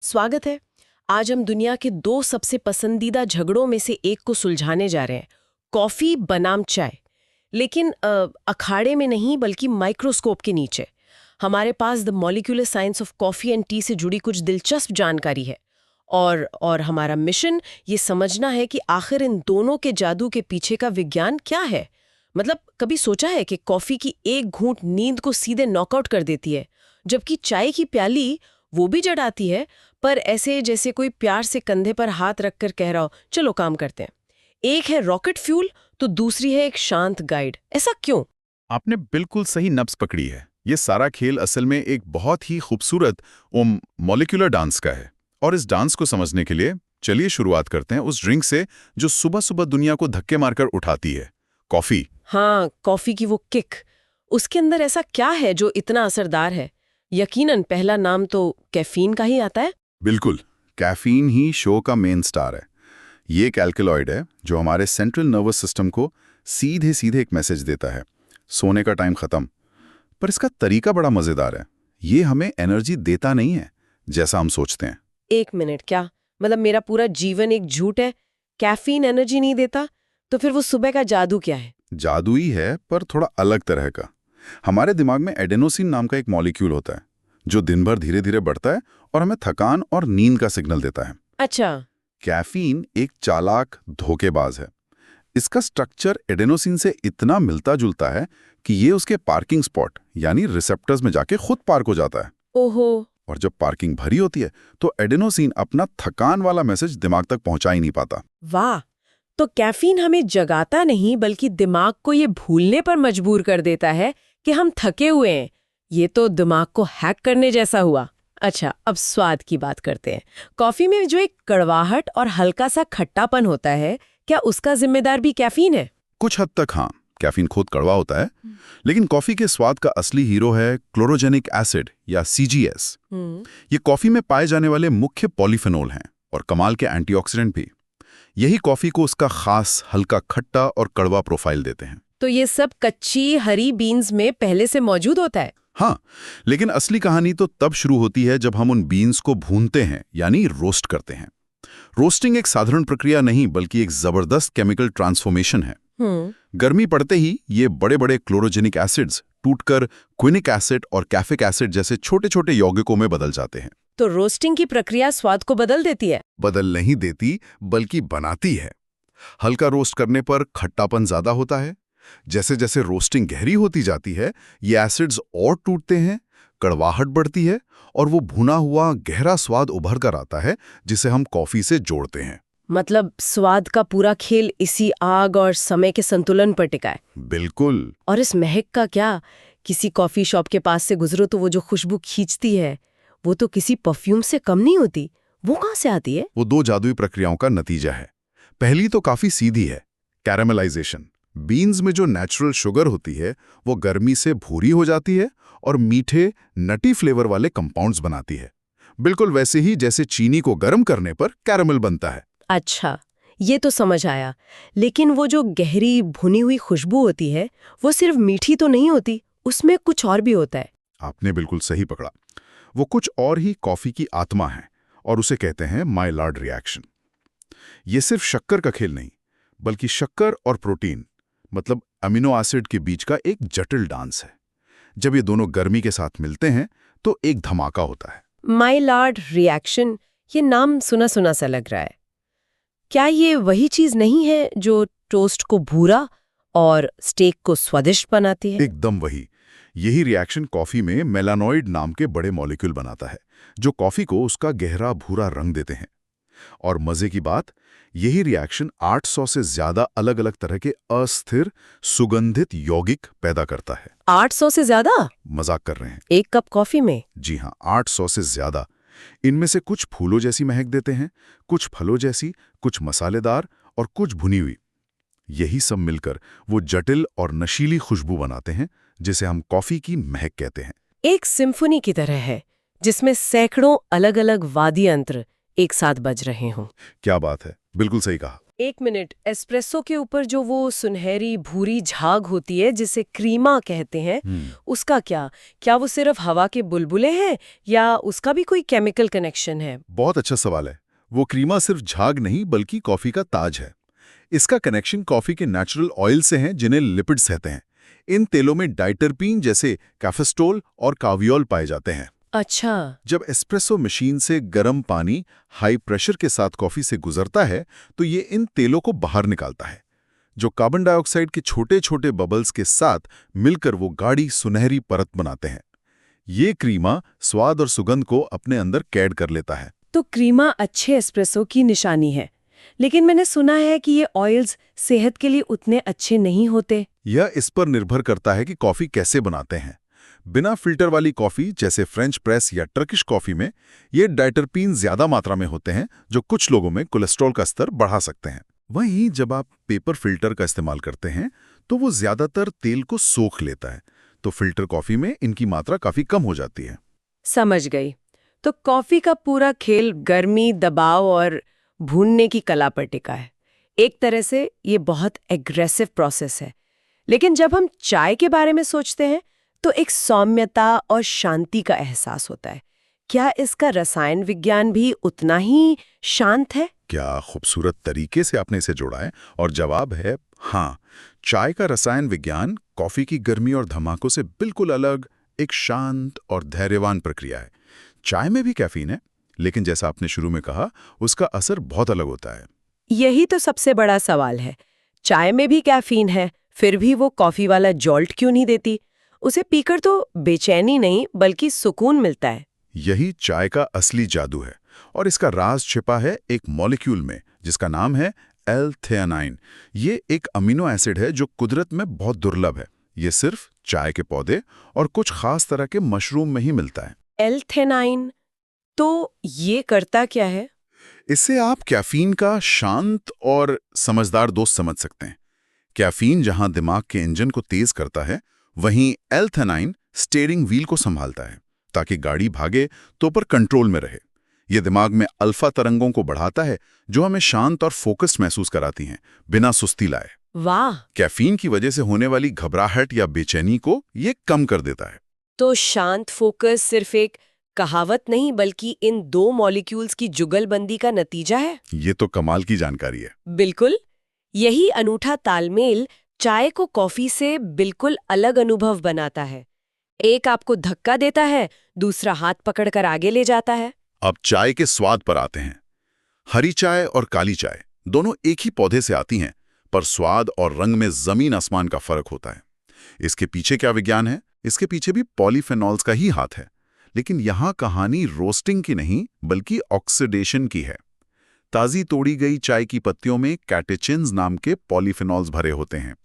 स्वागत है। आज हम दुनिया के दो सबसे पसंदीदा झगड़ों में से एक को सुलझाने जा रहे हैं, कॉफी बनाम चाय। लेकिन अखाड़े में नहीं, बल्कि माइक्रोस्कोप के नीचे। हमारे पास the molecular science of coffee and tea से जुड़ी कुछ दिलचस्प जानकारी है। और हमारा मिशन ये समझना है कि आखिर इन दोनों के जादू के पीछे का विज्ञान क्या है। मतलब कभी सोचा है कि कॉफी की एक घूंट नींद को सीधे नॉकआउट कर देती है, जबकि चाय की प्याली वो भी जड़ाती है, पर ऐसे जैसे कोई प्यार से कंधे पर हाथ रखकर कह रहा हो चलो काम करते हैं। एक है रॉकेट फ्यूल तो दूसरी है एक शांत गाइड। ऐसा क्यों? आपने बिल्कुल सही नब्ज पकड़ी है। ये सारा खेल असल में एक बहुत ही खूबसूरत मॉलिक्यूलर डांस का है। और इस डांस को समझने के लिए चलिए शुरुआत करते हैं उस ड्रिंक से जो सुबह सुबह दुनिया को धक्के मारकर उठाती है, कॉफी। हाँ, कॉफी की वो किक। उसके अंदर ऐसा क्या है जो इतना असरदार है? यकीनन पहला नाम तो कैफीन का ही आता है। बिल्कुल, कैफीन ही शो का मेन स्टार है। ये एक एल्कलॉइड है जो हमारे सेंट्रल नर्वस सिस्टम को सीधे सीधे एक मैसेज देता है, सोने का टाइम खत्म। पर इसका तरीका बड़ा मजेदार है। ये हमें एनर्जी देता नहीं है जैसा हम सोचते हैं। एक मिनट, क्या मतलब मेरा पूरा जीवन एक झूठ है? कैफीन एनर्जी नहीं देता तो फिर वो सुबह का जादू क्या है? जादू ही है, पर थोड़ा अलग तरह का। हमारे दिमाग में एडेनोसिन नाम का एक मॉलिक्यूल होता है जो दिन भर धीरे धीरे बढ़ता है और हमें थकान और नींद का सिग्नल देता है। अच्छा। कैफीन एक चालाक धोखेबाज है। इसका स्ट्रक्चर एडेनोसिन से इतना मिलता जुलता है कि ये उसके पार्किंग स्पॉट यानी रिसेप्टर्स में जाके खुद पार्क हो जाता है। ओहो। और जब पार्किंग भरी होती है तो एडेनोसिन अपना थकान वाला मैसेज दिमाग तक पहुंचा ही नहीं पाता। वाह, तो कैफीन हमें जगाता नहीं बल्कि दिमाग को ये भूलने पर मजबूर कर देता है कि हम थके हुए हैं। ये तो दिमाग को हैक करने जैसा हुआ। अच्छा, अब स्वाद की बात करते हैं। कॉफी में जो एक कड़वाहट और हल्का सा खट्टापन होता है, क्या उसका जिम्मेदार भी कैफीन है? कुछ हद तक हाँ, कैफीन खुद कड़वा होता है, लेकिन कॉफी के स्वाद का असली हीरो है क्लोरोजेनिक एसिड या CGS। ये कॉफी में पाए जाने वाले मुख्य पॉलीफेनोल हैं और कमाल के एंटीऑक्सीडेंट भी। यही कॉफी को उसका खास हल्का खट्टा और कड़वा प्रोफाइल देते हैं। तो ये सब कच्ची हरी बीन्स में पहले से मौजूद होता है? हाँ, लेकिन असली कहानी तो तब शुरू होती है जब हम उन बीन्स को भूनते हैं यानी रोस्ट करते हैं। रोस्टिंग एक साधारण प्रक्रिया नहीं बल्कि एक जबरदस्त केमिकल ट्रांसफॉर्मेशन है। गर्मी पड़ते ही ये बड़े बड़े क्लोरोजेनिक एसिड्स टूटकर क्विनिक एसिड और कैफिक एसिड जैसे छोटे छोटे यौगिकों में बदल जाते हैं। तो रोस्टिंग की प्रक्रिया स्वाद को बदल देती है? बदल नहीं देती बल्कि बनाती है। हल्का रोस्ट करने पर खट्टापन ज्यादा होता है। जैसे जैसे रोस्टिंग गहरी होती जाती है ये एसिड्स और टूटते हैं, कड़वाहट बढ़ती है और वो भुना हुआ गहरा स्वाद उभर कर आता है जिसे हम कॉफी से जोड़ते हैं। मतलब स्वाद का पूरा खेल इसी आग और समय के संतुलन पर टिका है। बिल्कुल। और इस महक का क्या? किसी कॉफी शॉप के पास से गुजरो तो वो जो खुशबू खींचती है वो तो किसी परफ्यूम से कम नहीं होती। वो कहाँ से आती है? वो दो जादुई प्रक्रियाओं का नतीजा है। पहली तो काफी सीधी है, कैरामलाइजेशन। बीन्स में जो नेचुरल शुगर होती है वो गर्मी से भूरी हो जाती है और मीठे नटी फ्लेवर वाले कंपाउंड्स बनाती है, बिल्कुल वैसे ही जैसे चीनी को गर्म करने पर कैरामल बनता है। अच्छा, ये तो समझ आया। लेकिन वो जो गहरी भुनी हुई खुशबू होती है वो सिर्फ मीठी तो नहीं होती, उसमें कुछ और भी होता है। आपने बिल्कुल सही पकड़ा। वो कुछ और ही कॉफी की आत्मा है और उसे कहते हैं माइलार्ड रिएक्शन। ये सिर्फ शक्कर का खेल नहीं बल्कि शक्कर और प्रोटीन मतलब अमीनो एसिड के बीच का एक जटिल डांस है। जब ये दोनों गर्मी के साथ मिलते हैं तो एक धमाका होता है। माइलार्ड रिएक्शन, ये नाम सुना सुना सा लग रहा है। क्या ये वही चीज नहीं है जो टोस्ट को भूरा और स्टेक को स्वादिष्ट बनाती है? एकदम वही। यही रिएक्शन कॉफी में मेलानॉइड नाम के बड़े मॉलिक्यूल बनाता है जो कॉफी को उसका गहरा भूरा रंग देते हैं। और मजे की बात, यही रिएक्शन 800 से ज्यादा अलग अलग तरह के अस्थिर सुगंधित यौगिक पैदा करता है। 800 से ज्यादा? मजाक कर रहे हैं। एक कप कॉफी में? जी हाँ, 800 से ज्यादा। इनमें से कुछ फूलों जैसी महक देते हैं, कुछ फलों जैसी, कुछ मसालेदार और कुछ भुनी हुई। यही सब मिलकर वो जटिल और नशीली खुशबू बनाते हैं जिसे हम कॉफी की महक कहते हैं। एक सिम्फनी की तरह है जिसमें सैकड़ों अलग अलग वाद्य यंत्र एक साथ बज रहे हों। क्या बात है, बिल्कुल सही कहा। एक मिनट, एस्प्रेसो के ऊपर जो वो सुनहरी भूरी झाग होती है जिसे क्रीमा कहते हैं, उसका क्या वो सिर्फ हवा के बुलबुले हैं या उसका भी कोई केमिकल कनेक्शन है? बहुत अच्छा सवाल है। वो क्रीमा सिर्फ झाग नहीं बल्कि कॉफी का ताज है। इसका कनेक्शन कॉफी के नेचुरल ऑयल से है जिन्हें लिपिड्स कहते हैं। इन तेलों में डाइटरपीन जैसे कैफेस्टोल और कावियोल पाए जाते हैं। अच्छा। जब एस्प्रेसो मशीन से गर्म पानी हाई प्रेशर के साथ कॉफी से गुजरता है तो ये इन तेलों को बाहर निकालता है, जो कार्बन डाइऑक्साइड के छोटे छोटे बबल्स के साथ मिलकर वो गाढ़ी सुनहरी परत बनाते हैं। ये क्रीमा स्वाद और सुगंध को अपने अंदर कैद कर लेता है। तो क्रीमा अच्छे एस्प्रेसो की निशानी है, लेकिन मैंने सुना है कि ये ऑयल्स सेहत के लिए उतने अच्छे नहीं होते। यह इस पर निर्भर करता है कि कॉफी कैसे बनाते हैं। बिना फिल्टर वाली कॉफी जैसे फ्रेंच प्रेस या टर्किश कॉफी में ये डाइटरपीन ज्यादा मात्रा में होते हैं, जो कुछ लोगों में कोलेस्ट्रॉल का स्तर बढ़ा सकते हैं। वहीं जब आप पेपर फिल्टर का इस्तेमाल करते हैं तो वो ज्यादातर तेल को सोख लेता है, तो फिल्टर कॉफी में इनकी मात्रा काफी कम हो जाती है। समझ गई। तो कॉफी का पूरा खेल गर्मी, दबाव और भूनने की कला पर टिका है। एक तरह से ये बहुत एग्रेसिव प्रोसेस है। लेकिन जब हम चाय के बारे में सोचते हैं तो एक सौम्यता और शांति का एहसास होता है। क्या इसका रसायन विज्ञान भी उतना ही शांत है? क्या खूबसूरत तरीके से आपने इसे जोड़ा है, और जवाब है हाँ। चाय का रसायन विज्ञान कॉफी की गर्मी और धमाकों से बिल्कुल अलग, एक शांत और धैर्यवान प्रक्रिया है। चाय में भी कैफीन है, लेकिन जैसा आपने शुरू में कहा, उसका असर बहुत अलग होता है। यही तो सबसे बड़ा सवाल है। चाय में भी कैफीन है, फिर भी वो कॉफी वाला जॉल्ट क्यों नहीं देती? उसे पीकर तो बेचैनी नहीं बल्कि सुकून मिलता है। यही चाय का असली जादू है, और इसका राज छिपा है एक मॉलिक्यूल में जिसका नाम है एल-थेयानाइन। ये एक अमीनो एसिड है जो कुदरत में बहुत दुर्लभ है। ये सिर्फ चाय के पौधे और कुछ खास तरह के मशरूम में ही मिलता है। एल-थेयानाइन, तो ये करता क्या है? इससे आप कैफीन का शांत और समझदार दोस्त समझ सकते हैं। कैफीन जहां दिमाग के इंजन को तेज करता है, वहीं एल-थेयानाइन स्टीयरिंग व्हील को संभालता है ताकि गाड़ी भागे तो पर कंट्रोल में रहे। ये दिमाग में अल्फा तरंगों को बढ़ाता है जो हमें शांत और फोकस्ड महसूस कराती हैं, बिना सुस्ती लाए। वाह! कैफीन की वजह से होने वाली घबराहट या बेचैनी को ये कम कर देता है। तो शांत फोकस सिर्फ एक कहावत नहीं बल्कि इन दो मॉलिक्यूल्स की जुगलबंदी का नतीजा है। ये तो कमाल की जानकारी है। बिल्कुल। यही अनूठा तालमेल चाय को कॉफी से बिल्कुल अलग अनुभव बनाता है। एक आपको धक्का देता है, दूसरा हाथ पकड़कर आगे ले जाता है। अब चाय के स्वाद पर आते हैं। हरी चाय और काली चाय दोनों एक ही पौधे से आती हैं, पर स्वाद और रंग में जमीन आसमान का फर्क होता है। इसके पीछे क्या विज्ञान है? इसके पीछे भी पॉलीफेनॉल्स का ही हाथ है। लेकिन यहाँ कहानी रोस्टिंग की नहीं बल्कि ऑक्सीडेशन की है। ताज़ी तोड़ी गई चाय की पत्तियों में कैटेचिन्स नाम के पॉलीफेनॉल्स भरे होते हैं।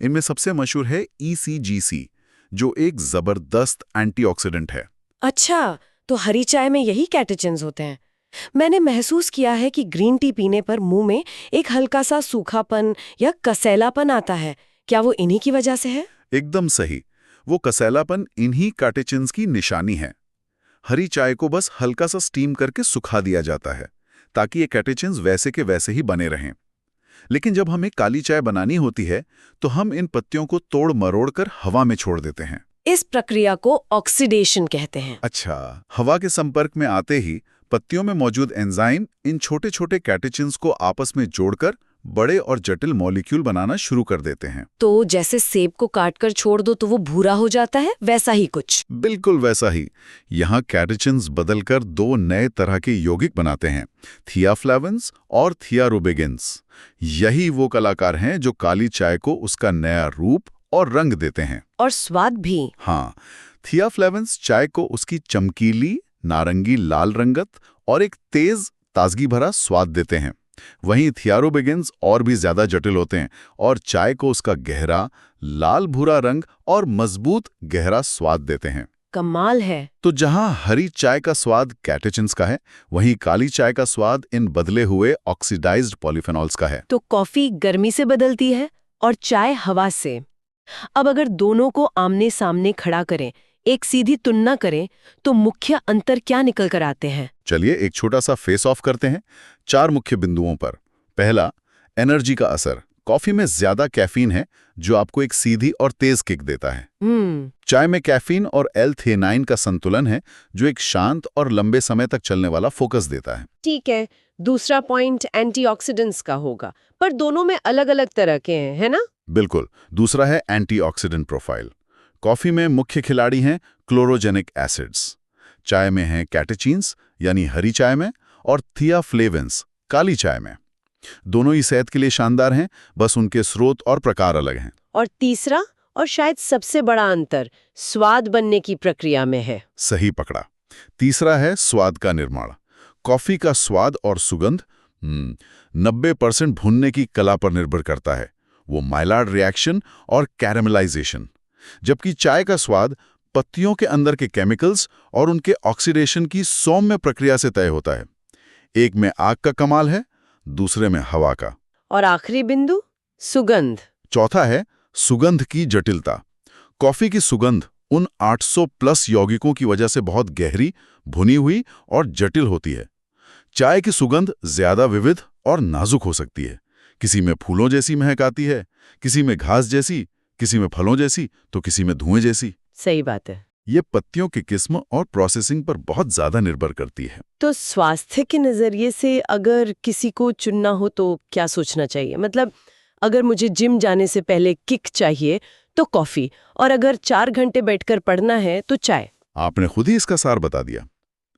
इनमें सबसे मशहूर है ECGC, जो एक जबरदस्त एंटीऑक्सीडेंट है। अच्छा, तो हरी चाय में यही कैटेचिन्स होते हैं। मैंने महसूस किया है कि ग्रीन टी पीने पर मुंह में एक हल्का सा सूखापन या कसैलापन आता है। क्या वो इन्हीं की वजह से है? एकदम सही। वो कसैलापन इन्हीं कैटेचिन्स की निशानी है। हरी चाय को बस हल्का सा स्टीम करके सुखा दिया जाता है ताकि ये कैटेचिन्स वैसे के वैसे ही बने रहें। लेकिन जब हमें काली चाय बनानी होती है तो हम इन पत्तियों को तोड़ मरोड़ कर हवा में छोड़ देते हैं। इस प्रक्रिया को ऑक्सीडेशन कहते हैं। अच्छा, हवा के संपर्क में आते ही पत्तियों में मौजूद एंजाइम इन छोटे छोटे कैटेचिन्स को आपस में जोड़कर बड़े और जटिल मॉलिक्यूल बनाना शुरू कर देते हैं। तो जैसे सेब को काटकर छोड़ दो तो वो भूरा हो जाता है, वैसा ही कुछ। बिल्कुल वैसा ही। यहाँ कैटेचिन्स बदलकर दो नए तरह के यौगिक बनाते हैं, थियाफ्लेविन्स और थियारोबिगिन्स। यही वो कलाकार हैं जो काली चाय को उसका नया रूप और रंग देते हैं। और स्वाद भी। हाँ, थियाफ्लेविन्स चाय को उसकी चमकीली नारंगी लाल रंगत और एक तेज ताजगी भरा स्वाद देते हैं। वहीं थियारोबिगिन्स और भी ज्यादा जटिल होते हैं और चाय को उसका गहरा लाल भूरा रंग और मजबूत गहरा स्वाद देते हैं। कमाल है। तो जहां हरी चाय का स्वाद कैटेचिन्स का है, वहीं काली चाय का स्वाद इन बदले हुए ऑक्सीडाइज्ड पॉलीफेनॉल्स का है। तो कॉफी गर्मी से बदलती है और चाय हवा से। अब अगर दोनों को आमने सामने खड़ा करें, एक सीधी तुलना करें, तो मुख्य अंतर क्या निकल कर आते हैं? चलिए एक छोटा सा फेस ऑफ करते हैं 4 मुख्य बिंदुओं पर। पहला, एनर्जी का असर। कॉफी में ज्यादा कैफीन है जो आपको एक सीधी और तेज किक देता है। चाय में कैफीन और L-theanine का संतुलन है जो एक शांत और लंबे समय तक चलने वाला फोकस देता है। ठीक है, दूसरा पॉइंट एंटीऑक्सीडेंट्स का होगा, पर दोनों में अलग-अलग तरह के हैं, है ना? बिल्कुल। दूसरा है एंटीऑक्सीडेंट प्रोफाइल। कॉफी में मुख्य खिलाड़ी हैं क्लोरोजेनिक एसिड्स, चाय में हैं कैटेचीन्स यानी हरी चाय में, और थियाफ्लेविन्स काली चाय में। दोनों ही सेहत के लिए शानदार हैं, बस उनके स्रोत और प्रकार अलग हैं। और तीसरा और शायद सबसे बड़ा अंतर स्वाद बनने की प्रक्रिया में है। सही पकड़ा। तीसरा है स्वाद का निर्माण। कॉफी का स्वाद और सुगंध 90% भुनने की कला पर निर्भर करता है, वो माइलार्ड रिएक्शन और कैरेमलाइजेशन। जबकि चाय का स्वाद पत्तियों के अंदर के केमिकल्स और उनके ऑक्सीडेशन की सौम्य प्रक्रिया से तय होता है। एक में आग का कमाल है, दूसरे में हवा का। और आखिरी बिंदु सुगंध। चौथा है सुगंध की जटिलता। कॉफी की सुगंध उन 800+ यौगिकों की वजह से बहुत गहरी, भुनी हुई और जटिल होती है। चाय की सुगंध ज्यादा विविध और नाजुक हो सकती है। किसी में फूलों जैसी महक आती है, किसी में घास जैसी, किसी में फलों जैसी, तो किसी में धुएं जैसी। सही बात है। ये पत्तियों की किस्म और प्रोसेसिंग पर बहुत ज्यादा निर्भर करती है। तो स्वास्थ्य के नजरिए से अगर किसी को चुनना हो तो क्या सोचना चाहिए? मतलब अगर मुझे जिम जाने से पहले किक चाहिए तो कॉफी, और अगर 4 घंटे बैठकर पढ़ना है तो चाय। आपने खुद ही इसका सार बता दिया।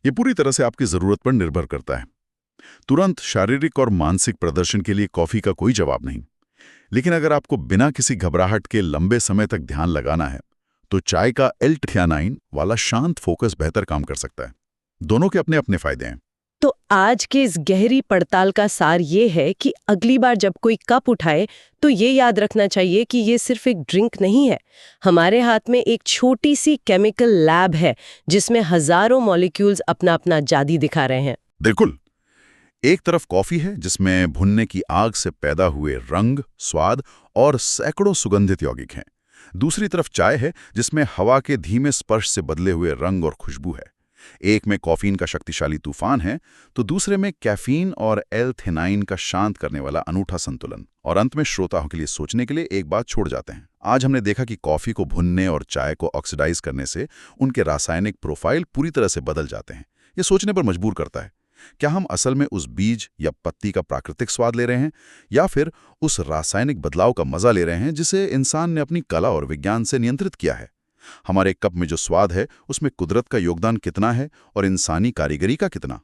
ये पूरी तरह से आपकी जरूरत पर निर्भर करता है। तुरंत शारीरिक और मानसिक प्रदर्शन के लिए कॉफी का कोई जवाब नहीं, लेकिन अगर आपको बिना किसी घबराहट के लंबे समय तक ध्यान लगाना है तो चाय का L-theanine वाला शांत फोकस बेहतर काम कर सकता है। दोनों के अपने अपने फायदे हैं। तो आज के इस गहरी पड़ताल का सार ये है कि अगली बार जब कोई कप उठाए तो ये याद रखना चाहिए कि ये सिर्फ एक ड्रिंक नहीं है। हमारे हाथ में एक छोटी सी केमिकल लैब है जिसमें हजारों मॉलिक्यूल्स अपना अपना जादू दिखा रहे हैं। बिल्कुल। एक तरफ कॉफी है जिसमें भुनने की आग से पैदा हुए रंग, स्वाद और सैकड़ों सुगंधित यौगिक हैं। दूसरी तरफ चाय है जिसमें हवा के धीमे स्पर्श से बदले हुए रंग और खुशबू है। एक में कॉफीन का शक्तिशाली तूफान है तो दूसरे में कैफीन और L-theanine का शांत करने वाला अनूठा संतुलन। और अंत में श्रोताओं के लिए सोचने के लिए एक बात छोड़ जाते हैं। आज हमने देखा कि कॉफी को भुनने और चाय को ऑक्सीडाइज करने से उनके रासायनिक प्रोफाइल पूरी तरह से बदल जाते हैं। ये सोचने पर मजबूर करता है, क्या हम असल में उस बीज या पत्ती का प्राकृतिक स्वाद ले रहे हैं या फिर उस रासायनिक बदलाव का मजा ले रहे हैं जिसे इंसान ने अपनी कला और विज्ञान से नियंत्रित किया है? हमारे कप में जो स्वाद है उसमें कुदरत का योगदान कितना है और इंसानी कारीगरी का कितना?